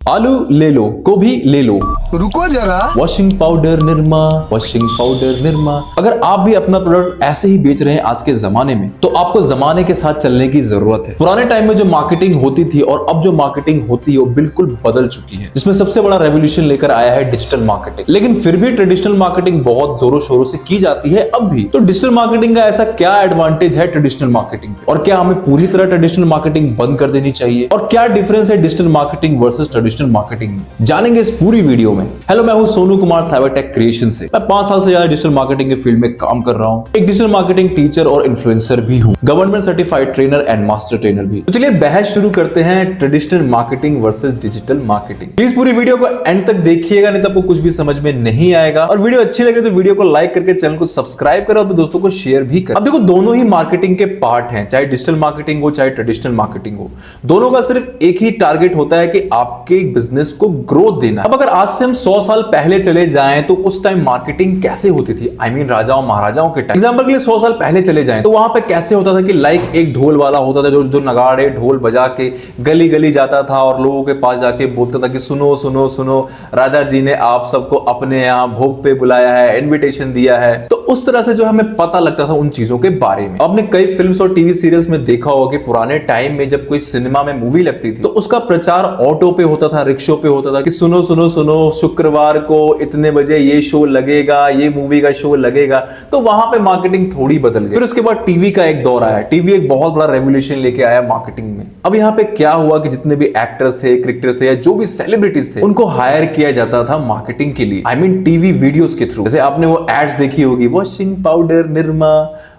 आलू ले लो, गोभी ले लो, रुको जरा। Washing powder Nirma, washing powder Nirma. अगर आप भी अपना प्रोडक्ट ऐसे ही बेच रहे हैं आज के जमाने में, तो आपको जमाने के साथ चलने की जरूरत है। पुराने टाइम में जो मार्केटिंग होती थी और अब जो मार्केटिंग होती है वो बिल्कुल बदल चुकी है, जिसमें सबसे बड़ा रेवोल्यूशन लेकर आया है डिजिटल मार्केटिंग। लेकिन फिर भी ट्रेडिशनल मार्केटिंग बहुत जोरों शोरों से की जाती है अब भी। तो डिजिटल मार्केटिंग का ऐसा क्या एडवांटेज है ट्रेडिशनल मार्केटिंग पे, और क्या हमें पूरी तरह ट्रेडिशनल मार्केटिंग बंद कर देनी चाहिए, और क्या डिफरेंस है digital marketing versus traditional marketing में, जानेंगे इस पूरी वीडियो में। हेलो, मैं हूं Sonu Kumar cyber tech creation से। मैं 5 साल से ज्यादा डिजिटल मार्केटिंग के फील्ड में काम कर रहा हूं। एक डिजिटल मार्केटिंग टीचर और इन्फ्लुएंसर भी हूं, government certified trainer and master trainer भी। तो चलिए बहस शुरू करते हैं traditional marketing versus digital marketing. Please पूरी वीडियो को एंड तक देखिएगा, नहीं तो आपको कुछ भी समझ में नहीं आएगा। और वीडियो अच्छी लगे तो वीडियो को लाइक करके चैनल को सब्सक्राइब करें और अपने दोस्तों को शेयर भी करें। अब देखो, दोनों ही मार्केटिंग के पार्ट हैं, चाहे डिजिटल मार्केटिंग हो चाहे ट्रेडिशनल मार्केटिंग हो। दोनों का सिर्फ एक ही टारगेट होता है कि आपके बिजनेस को ग्रोथ देना। अब अगर आज से हम 100 साल पहले चले जाएं तो उस टाइम मार्केटिंग कैसे होती थी? राजाओं महाराजाओं के टाइम। एग्जांपल के लिए 100 साल पहले चले जाएं तो वहां पे कैसे होता था कि लाइक एक ढोल वाला होता था जो नगाड़े ढोल बजा के गली गली जाता था और लोगों के पास जाके बोलता था कि सुनो सुनो सुनो, राजा जी ने आप सबको अपने यहाँ भोग पे बुलाया है, इन्विटेशन दिया है। तो उस तरह से जो हमें पता लगता था उन चीजों के बारे में। आपने कई फिल्म्स और टीवी सीरियल्स में देखा होगा कि पुराने टाइम में जब कोई सिनेमा में मूवी लगती थी तो उसका प्रचार ऑटो पे होता था, रिक्शों पे होता था कि सुनो सुनो सुनो, शुक्रवार को इतने बजे ये शो लगेगा, ये मूवी का शो लगेगा। तो वहां पे मार्केटिंग थोड़ी बदल गई। फिर उसके बाद टीवी का एक दौर आया। टीवी एक बहुत बड़ा रेवोल्यूशन लेके आया मार्केटिंग में। अब यहाँ पे क्या हुआ कि जितने भी एक्टर्स थे, क्रिकेटर्स थे या जो भी सेलिब्रिटीज थे, उनको हायर किया जाता था मार्केटिंग के लिए। टीवी वीडियोस के थ्रू। जैसे आपने वो एड्स देखी होगी, washing powder Nirma,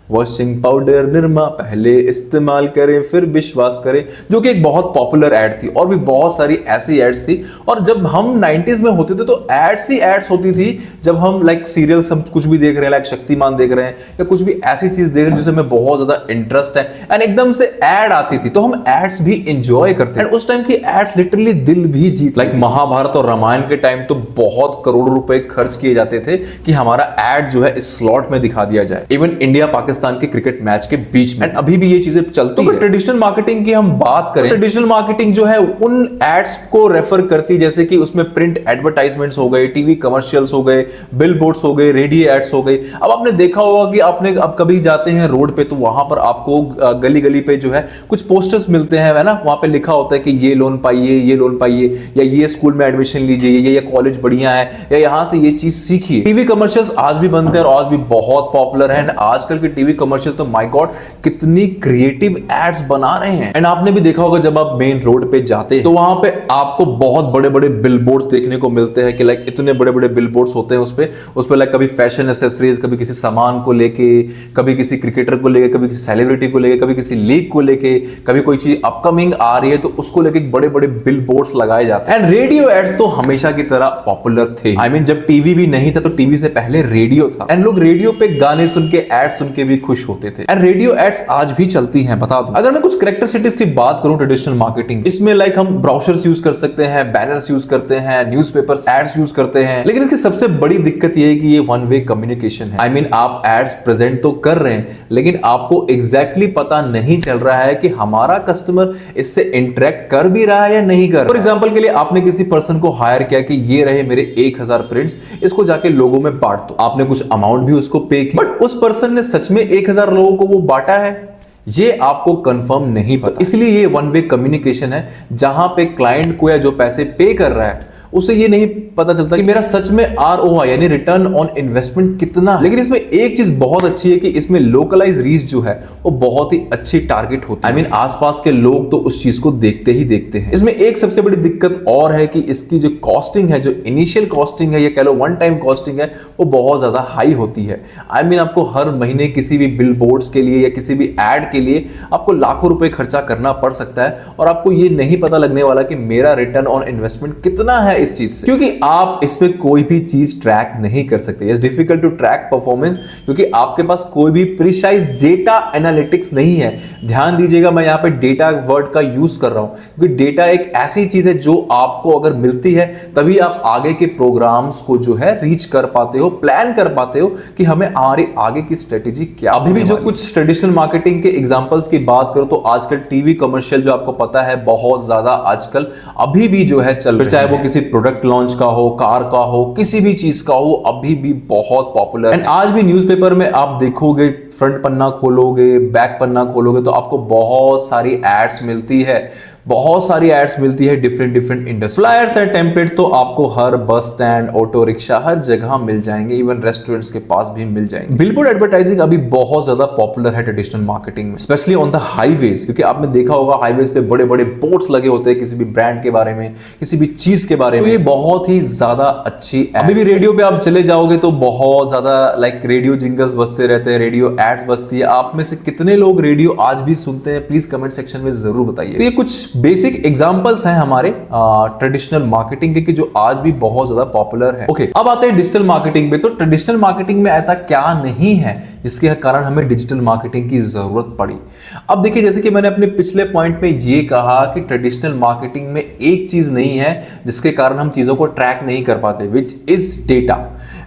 washing powder Nirma, पहले इस्तेमाल करें फिर विश्वास करें, जो कि एक बहुत पॉपुलर एड थी। और भी बहुत सारी ऐसी एड्स थी। और जब हम 90s में होते थे तो एड्स ही एड्स होती थी। जब हम लाइक सीरियल्स, हम कुछ भी देख रहे हैं, लाइक शक्तिमान देख रहे हैं या कुछ भी ऐसी चीज देख रहे हैं जिसमें हमें बहुत ज्यादा इंटरेस्ट है, एंड एकदम से एड आती थी तो हम एड्स भी एंजॉय करते हैं। उस टाइम की एड्स लिटरली दिल भी जीत। लाइक महाभारत और रामायण के टाइम तो बहुत करोड़ों रुपए खर्च किए जाते थे कि हमारा एड जो है इस स्लॉट में दिखा दिया जाए, इवन इंडिया पाकिस्तान के क्रिकेट मैच के बीच में। अभी भी ये चीजें चलती है। ट्रेडिशनल मार्केटिंग की हम बात करें, ट्रेडिशनल मार्केटिंग जो है उन एड्स को रेफर करती है, जैसे कि उसमें प्रिंट एडवर्टाइजमेंट्स हो गए, टीवी कमर्शियल्स हो गए, बिलबोर्ड्स हो गए, रेडियो एड्स हो गए। अब आपने देखा होगा कि आपने अब कभी जाते हैं रोड पे तो वहां पर आपको गली गली पे जो है कुछ पोस्टर्स मिलते हैं, है ना। वहां पे लिखा होता है कि ये लोन पाइए, ये लोन पाइए, या ये स्कूल में एडमिशन लीजिए, ये कॉलेज बढ़िया है, या यहां से ये चीज सीखिए। टीवी कमर्शियल्स आज भी बनते हैं और आज भी बहुत पॉपुलर है। आजकल के टीवी कमर्शियल तो माय गॉड कितनी क्रिएटिव एड्स बना रहे हैं। एंड आपने भी देखा होगा जब आप मेन रोड पे जाते हैं तो वहां पे आपको बहुत बड़े बड़े बिलबोर्ड्स देखने को मिलते हैं कि लाइक इतने बड़े बड़े बिलबोर्ड्स होते हैं। उस पे लाइक कभी फैशन एसेसरीज, कभी किसी सामान को लेके, कभी किसी क्रिकेटर को लेके, कभी किसी सेलिब्रिटी को लेके, कभी किसी लीग को लेके, कभी कोई चीज अपकमिंग आ रही है तो उसको लेके बड़े बड़े बिलबोर्ड्स लगाए जाते हैं। एंड रेडियो एड्स तो हमेशा की तरह पॉपुलर थे। जब टीवी भी नहीं था तो टीवी से पहले रेडियो था, एंड लोग रेडियो पे गाने सुन के, एड सुन के भी खुश होते थे। एंड रेडियो एड्स आज भी चलती हैं, बता दूं। अगर मैं कुछ कैरेक्टरिस्टिक्स की बात करूं ट्रेडिशनल मार्केटिंग, इसमें लाइक हम ब्राउशर्स यूज कर सकते हैं, बैनर्स यूज करते हैं, न्यूज़पेपर्स एड्स यूज करते हैं। लेकिन इसकी सबसे बड़ी दिक्कत यह है कि ये वन वे कम्युनिकेशन है। आप एड्स प्रेजेंट तो कर रहे हैं लेकिन आपको एग्जैक्टली पता नहीं चल रहा है कि हमारा कस्टमर इससे इंटरेक्ट कर भी रहा है या नहीं कर रहा। फॉर एग्जांपल के लिए आपने किसी पर्सन को हायर किया कि ये रहे मेरे 1000 प्रिंट्स, इसको जाके लोगों में बांट दो। आपने कुछ अमाउंट भी उसको पे की, बट उस पर्सन ने सच में 1000 लोगों को वो बांटा है, ये आपको कंफर्म नहीं पता। इसलिए ये वन वे कम्युनिकेशन है, जहां पे क्लाइंट को या जो पैसे पे कर रहा है उसे ये नहीं पता चलता कि मेरा सच में ROI यानी रिटर्न ऑन इन्वेस्टमेंट कितना। लेकिन इसमें एक चीज बहुत अच्छी है कि इसमें लोकलाइज रीच जो है वो बहुत ही अच्छी टारगेट होती है। आसपास के लोग तो उस चीज को देखते ही देखते हैं। इसमें एक सबसे बड़ी दिक्कत और है कि इसकी जो कॉस्टिंग है, जो इनिशियल कॉस्टिंग है या कह लो वन टाइम कॉस्टिंग है, वो बहुत ज्यादा हाई होती है। आपको हर महीने किसी भी बिल बोर्ड्स के लिए या किसी भी एड के लिए आपको लाखों रुपए खर्चा करना पड़ सकता है और आपको ये नहीं पता लगने वाला कि मेरा रिटर्न ऑन इन्वेस्टमेंट कितना है इस चीज से, क्योंकि आप इसमें कोई भी चीज ट्रैक नहीं कर सकते। It's difficult to track performance, क्योंकि आपके पास कोई भी प्रिसाइज डेटा एनालिटिक्स नहीं है। ध्यान दीजिएगा, मैं यहाँ पे डेटा वर्ड का यूज कर रहा हूं, क्योंकि डेटा एक ऐसी चीज है जो आपको अगर मिलती है तभी आप आगे के प्रोग्राम्स को जो है रीच कर पाते हो, प्लान कर पाते हो कि हमें हमारी आगे की स्ट्रेटेजी क्या। अभी भी जो कुछ ट्रेडिशनल मार्केटिंग के एग्जांपल्स की बात करो तो आजकल टीवी कमर्शियल जो आपको पता है बहुत ज्यादा आजकल अभी भी जो है चल रहे हैं, चाहे वो किसी प्रोडक्ट लॉन्च का हो, कार का हो, किसी भी चीज का हो, अभी भी बहुत पॉपुलर है। आज भी न्यूज़पेपर में आप देखोगे, फ्रंट पन्ना खोलोगे, बैक पन्ना खोलोगे तो आपको बहुत सारी एड्स मिलती है, बहुत सारी एड्स मिलती है different industry. Flyers and templates तो आपको हर बस स्टैंड, ऑटो रिक्शा, हर जगह मिल जाएंगे, इवन रेस्टोरेंट्स के पास भी मिल जाएंगे। बिलबोर्ड एडवर्टाइजिंग अभी बहुत ज्यादा पॉपुलर है ट्रेडिशनल मार्केटिंग में, स्पेशली ऑन द हाईवेज, क्योंकि आपने देखा होगा हाईवेज पे बड़े बड़े बोर्ड्स लगे होते हैं किसी भी ब्रांड के बारे में, किसी भी चीज के बारे में। तो ये बहुत ही ज्यादा अच्छी। अभी भी रेडियो पे आप चले जाओगे तो बहुत ज्यादा लाइक रेडियो जिंगल्स बजते रहते हैं, रेडियो एड्स बजती है। आप में से कितने लोग रेडियो आज भी सुनते हैं, प्लीज कमेंट सेक्शन में जरूर बताइए। तो ये कुछ बेसिक एग्जांपल्स हैं हमारे ट्रेडिशनल मार्केटिंग के, जो आज भी बहुत ज्यादा पॉपुलर है। ओके, अब आते हैं डिजिटल मार्केटिंग पे। तो ट्रेडिशनल मार्केटिंग में ऐसा क्या नहीं है जिसके कारण हमें डिजिटल मार्केटिंग की जरूरत पड़ी। अब देखिए, जैसे कि मैंने अपने पिछले पॉइंट में ये कहा कि ट्रेडिशनल मार्केटिंग में एक चीज नहीं है जिसके कारण हम चीजों को ट्रैक नहीं कर पाते, विच इज डेटा।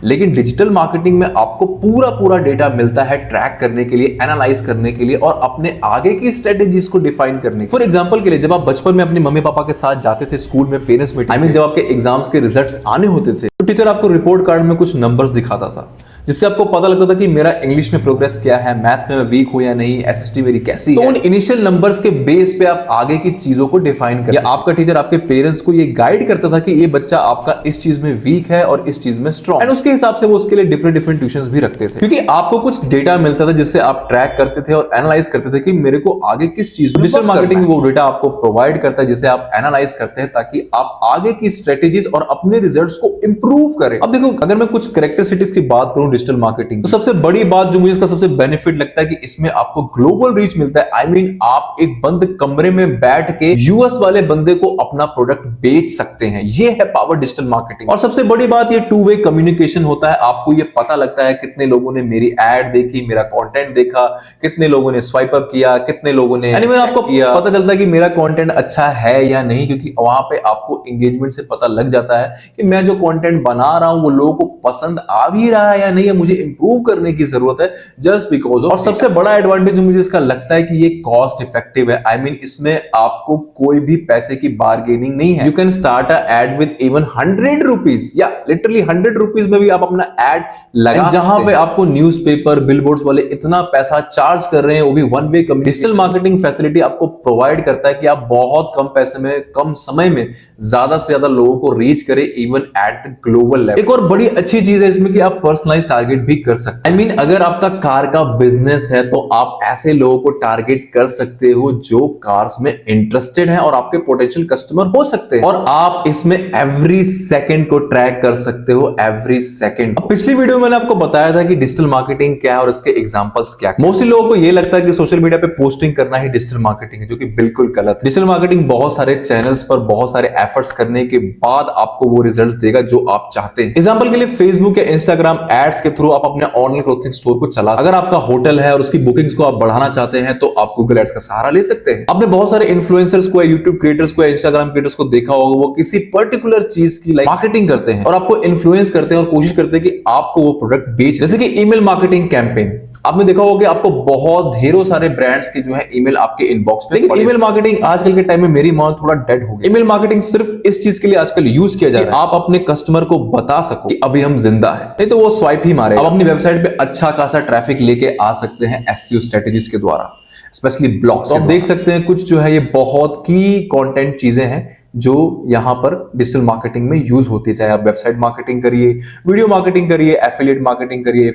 लेकिन डिजिटल मार्केटिंग में आपको पूरा डेटा मिलता है ट्रैक करने के लिए, एनालाइज करने के लिए और अपने आगे की स्ट्रेटेजीज को डिफाइन करने। फॉर एग्जांपल के लिए, जब आप बचपन में अपने मम्मी पापा के साथ जाते थे स्कूल में पेरेंट्स मीटिंग, जब आपके एग्जाम्स के रिजल्ट्स आने होते थे तो टीचर आपको रिपोर्ट कार्ड में कुछ नंबर्स दिखाता था, जिससे आपको पता लगता था कि मेरा इंग्लिश में प्रोग्रेस क्या है, मैथ्स में मैं वीक हूं या नहीं, एसएसटी मेरी कैसी है। तो उन इनिशियल नंबर्स के बेस पे आप आगे की चीजों को डिफाइन कर, या आपका टीचर आपके पेरेंट्स को ये गाइड करता था कि ये बच्चा आपका इस चीज में वीक है और इस चीज में स्ट्रॉन्ग, एंड उसके हिसाब से वो उसके लिए डिफरेंट ट्यूशंस भी रखते थे, क्योंकि आपको कुछ डेटा मिलता था जिससे आप ट्रैक करते थे और एनालाइज करते थे कि मेरे को आगे किस चीज में। डिजिटल मार्केटिंग वो डेटा आपको प्रोवाइड करता है जिसे आप एनालाइज करते हैं ताकि आप आगे की स्ट्रेटेजीज और अपने रिजल्ट्स को इंप्रूव करें। अब देखो, अगर मैं कुछ कैरेक्टरिस्टिक्स की बात करूं डिजिटल मार्केटिंग, सबसे बड़ी बात जो मुझे इसका सबसे बेनिफिट लगता है कि इसमें आपको ग्लोबल रीच मिलता है। आई मीन आप एक बंद कमरे में बैठ के यूएस वाले बंदे को अपना प्रोडक्ट बेच सकते हैं। ये है पावर डिजिटल मार्केटिंग। और सबसे बड़ी बात ये टू वे कम्युनिकेशन होता है। आपको ये पता लगता है कितने लोगों ने मेरी एड देखी, मेरा कंटेंट देखा, कितने लोगों ने स्वाइप अप किया, कितने लोगों ने आपको किया। पता चलता है कि मेरा कंटेंट अच्छा है या नहीं, क्योंकि वहां पे आपको एंगेजमेंट से पता लग जाता है कि मैं जो कंटेंट बना रहा हूं वो लोगों को पसंद आ भी रहा है या नहीं, है मुझे इंप्रूव करने की जरूरत है जस्ट बिकॉज ऑफ। और सबसे बड़ा एडवांटेज मुझे इसका लगता है कि ये कॉस्ट इफेक्टिव है। आई मीन इसमें आपको कोई भी पैसे की बार्गेनिंग नहीं है। You can start a ad with even 100 rupees, या लिटरली 100 रुपीज में भी आप अपना एड लगा, जहां पे आपको न्यूज़पेपर, बिलबोर्ड्स वाले इतना पैसा चार्ज कर रहे हैं, वो भी one way communication. Digital marketing facility आपको प्रोवाइड करता है कि आप बहुत कम पैसे में, कम समय में ज्यादा से ज्यादा लोगों को रीच करें, even at the global level. एक और बड़ी अच्छी चीज है इसमें कि आप पर्सनलाइज्ड टारगेट भी कर सकते हैं। आई मीन अगर आपका कार का बिजनेस है तो आप ऐसे लोगों को टारगेट कर सकते हो जो कार्स में इंटरेस्टेड हैं और आपके पोटेंशियल कस्टमर हो सकते हैं, और आप इसमें एवरी सेकंड को ट्रैक कर सकते हो, एवरी सेकंड। पिछली वीडियो में मैंने आपको बताया था कि डिजिटल मार्केटिंग क्या है और इसके एग्जांपल्स क्या है। मोस्टली लोगों को यह लगता है कि सोशल मीडिया पे पोस्टिंग करना ही डिजिटल मार्केटिंग है, जो कि बिल्कुल गलत है। डिजिटल मार्केटिंग बहुत सारे चैनल्स पर बहुत सारे एफर्ट्स करने के बाद आपको वो रिजल्ट्स देगा जो आप चाहते हैं। एग्जांपल के लिए फेसबुक या इंस्टाग्राम एड्स के थ्रू आप अपने ऑनलाइन क्लोथिंग स्टोर को चला। अगर आपका होटल है और उसकी बुकिंग्स को आप बढ़ाना चाहते हैं तो आप गूगल एड्स का सहारा ले सकते हैं। आपने बहुत सारे इन्फ्लुएंसर्स को, यूट्यूब क्रिएटर्स को, इंस्टाग्राम क्रिएटर्स को देखा होगा, वो किसी पर्टिकुलर चीज की मार्केटिंग करते हैं और आपको इन्फ्लुएंस करते हैं और कोशिश करते हैं कि आपको वो प्रोडक्ट बेच। जैसे कि ईमेल मार्केटिंग कैंपेन, आपने देखा होगा कि आपको बहुत ढेरों सारे ब्रांड्स के जो है ईमेल आपके इनबॉक्स में। लेकिन ईमेल मार्केटिंग आजकल के टाइम में मेरी मान थोड़ा डेड हो गई। ईमेल मार्केटिंग सिर्फ इस चीज के लिए आजकल यूज किया जा रहा है, आप अपने कस्टमर को बता सको कि अभी हम जिंदा है, नहीं तो वो स्वाइप ही मारे। आप अपनी वेबसाइट पे अच्छा खासा ट्रैफिक लेके आ सकते हैं एसईओ स्ट्रेटेजीज के द्वारा, स्पेशली ब्लॉग्स। आप देख सकते हैं कुछ जो है ये बहुत की कंटेंट चीजें हैं जो यहां पर डिजिटल मार्केटिंग में यूज होती है। चाहे आप वेबसाइट मार्केटिंग करिए, वीडियो मार्केटिंग करिए, एफिलिएट मार्केटिंग करिए,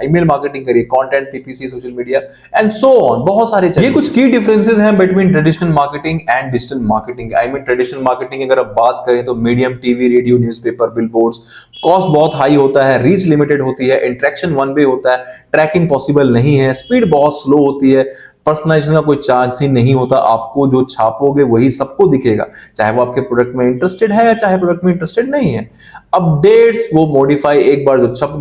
ईमेल मार्केटिंग करिए, content, PPC, social media and so on, बहुत सारे। ये कुछ की डिफरेंसेस हैं between traditional marketing and digital marketing. I mean traditional marketing अगर आप बात करें तो medium, TV, radio, newspaper, billboards, cost बहुत हाई होता है, रीच लिमिटेड होती है, इंटरेक्शन वन वे होता है, ट्रैकिंग पॉसिबल नहीं है, स्पीड बहुत स्लो होती है, पर्सनलाइजेशन का कोई चांस ही नहीं होता। आपको जो छापोगे वही सबको दिखेगा, चाहे वो आपके प्रोडक्ट में इंटरेस्टेड है या चाहे प्रोडक्ट में इंटरेस्टेड नहीं है। अपडेट्स वो मॉडिफाई, एक बार जो छप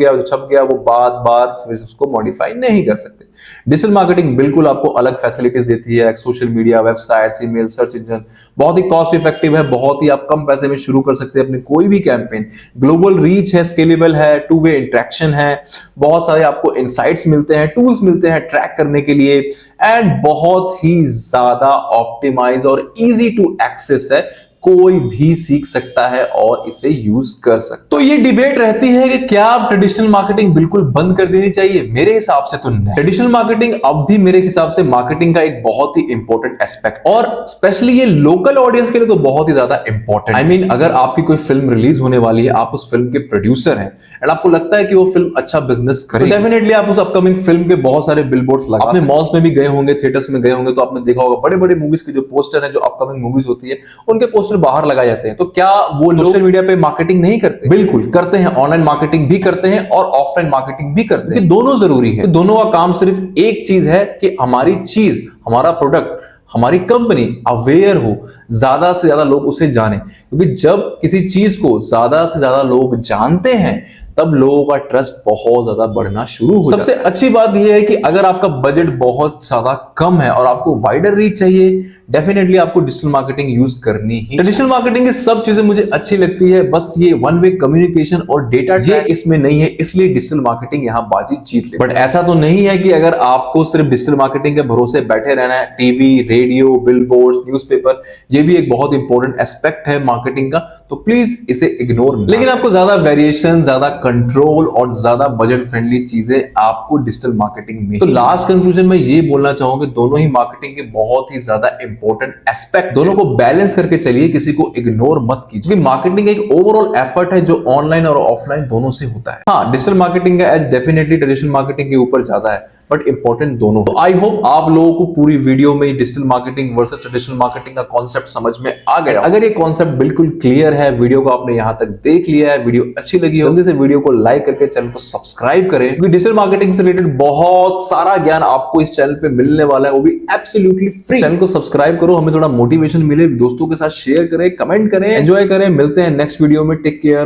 गया वो बार बार फिर उसको मॉडिफाई नहीं कर सकते। डिजिटल मार्केटिंग बिल्कुल आपको अलग फैसिलिटीज देती है, social media, websites, email, search engine, बहुत ही कॉस्ट इफेक्टिव है, बहुत ही आप कम पैसे में शुरू कर सकते हैं अपने कोई भी कैंपेन। ग्लोबल रीच है, स्केलेबल है, टू वे इंटरेक्शन है, बहुत सारे आपको इनसाइट्स मिलते हैं, टूल्स मिलते हैं ट्रैक करने के लिए, एंड बहुत ही ज्यादा ऑप्टिमाइज और इजी टू एक्सेस है, कोई भी सीख सकता है और इसे यूज कर सकता है। तो ये डिबेट रहती है कि क्या अब ट्रेडिशनल मार्केटिंग बिल्कुल बंद कर देनी चाहिए? मेरे हिसाब से तो नहीं। ट्रेडिशनल मार्केटिंग अब भी मेरे हिसाब से मार्केटिंग का एक बहुत ही इंपॉर्टेंट एस्पेक्ट, और स्पेशली ये लोकल ऑडियंस के लिए तो बहुत ही ज्यादा इंपॉर्टेंट। आई मीन अगर आपकी कोई फिल्म रिलीज होने वाली है, आप उस फिल्म के प्रोड्यूसर हैं एंड आपको लगता है कि वो फिल्म अच्छा बिजनेस करेगी, तो डेफिनेटली आप उस अपकमिंग फिल्म के बहुत सारे बिलबोर्ड्स लगा, आपने मॉल्स में भी गए होंगे, थिएटर्स में गए होंगे, तो आपने देखा होगा बड़े बड़े मूवीज के जो पोस्टर है, जो अपकमिंग मूवीज होती है, उनके पोस्टर बाहर लगाए जाते हैं। तो क्या वो सोशल मीडिया पे मार्केटिंग नहीं करते? बिल्कुल करते हैं, ऑनलाइन मार्केटिंग भी करते हैं और ऑफलाइन मार्केटिंग भी करते हैं। दोनों जरूरी है। दोनों का काम सिर्फ एक चीज है कि हमारी चीज, हमारा प्रोडक्ट, हमारी कंपनी अवेयर हो, ज्यादा से ज्यादा लोग उसे जाने, क्योंकि जब किसी चीज को ज्यादा से ज्यादा लोग जानते हैं तब लोगों का ट्रस्ट बहुत ज्यादा बढ़ना शुरू हो जाता है। सबसे अच्छी बात यह है कि अगर आपका बजट बहुत ज्यादा कम है और आपको वाइडर रीच चाहिए, डेफिनेटली आपको डिजिटल मार्केटिंग यूज करनी ही। ट्रेडिशनल मार्केटिंग की सब चीजें मुझे अच्छी लगती है, बस ये वन वे कम्युनिकेशन और डेटा ये इसमें नहीं है, इसलिए डिजिटल मार्केटिंग यहां बाजी जीत ले। बट ऐसा तो नहीं है कि अगर आपको सिर्फ डिजिटल मार्केटिंग के भरोसे बैठे रहना है। टीवी, रेडियो, बिलबोर्ड्स, न्यूज़पेपर, ये भी एक बहुत इंपॉर्टेंट एस्पेक्ट है मार्केटिंग का, तो प्लीज इसे इग्नोर मत। लेकिन आपको ज्यादा वेरिएशन, ज्यादा कंट्रोल और ज्यादा बजट फ्रेंडली चीजें आपको डिजिटल मार्केटिंग में। तो लास्ट कंक्लूजन में ये बोलना चाहूंगा, दोनों ही मार्केटिंग के बहुत ही ज्यादा इंपॉर्टेंट एस्पेक्ट, दोनों को बैलेंस करके चलिए, किसी को इग्नोर मत कीजिए। मार्केटिंग एक ओवरऑल एफर्ट है जो ऑनलाइन और ऑफलाइन दोनों से होता है। हाँ, डिजिटल मार्केटिंग का एज डेफिनेटली ट्रेडिशनल मार्केटिंग के ऊपर ज्यादा है, बट इंपॉर्टेंट दोनों। तो आई होप आप लोगों को पूरी वीडियो में digital marketing versus traditional marketing का कॉन्सेप्ट समझ में आ गया। अगर ये कॉन्सेप्ट बिल्कुल क्लियर है, वीडियो को आपने यहां तक देख लिया है, वीडियो अच्छी लगी हो, जल्दी से वीडियो को लाइक करके चैनल को सब्सक्राइब करें, क्योंकि डिजिटल मार्केटिंग से रिलेटेड बहुत सारा ज्ञान आपको इस चैनल पे मिलने वाला है, वो भी एब्सोल्युटली फ्री। चैनल को सब्सक्राइब करो, हमें थोड़ा मोटिवेशन मिले, दोस्तों के साथ शेयर करें, कमेंट करें, एंजॉय करें। मिलते हैं नेक्स्ट वीडियो में। Take care,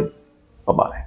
bye bye.